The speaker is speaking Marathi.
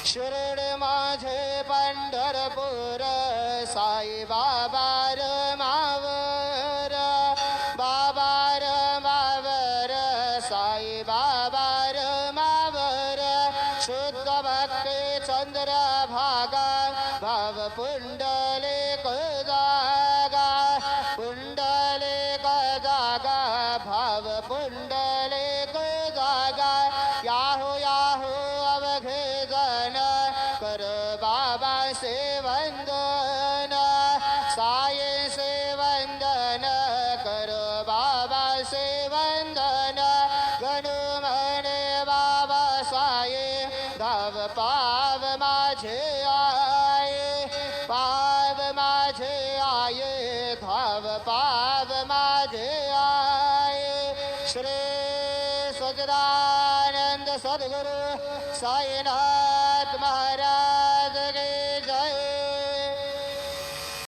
शिरड माझे पंढरपूर साई बाबा र मावर बाबा र मावर साई बाबा र मावर शुद्ध भक्ती चंद्र भागा भाव पुंडले जागा पुंडले जागा भाव पुंडले जागा याहो याहो अवघे जन कर बाबा से वंदन साये से वंदन कर बाबा से वंदन गणु म्हणे बाबा साये धाव पाव माझे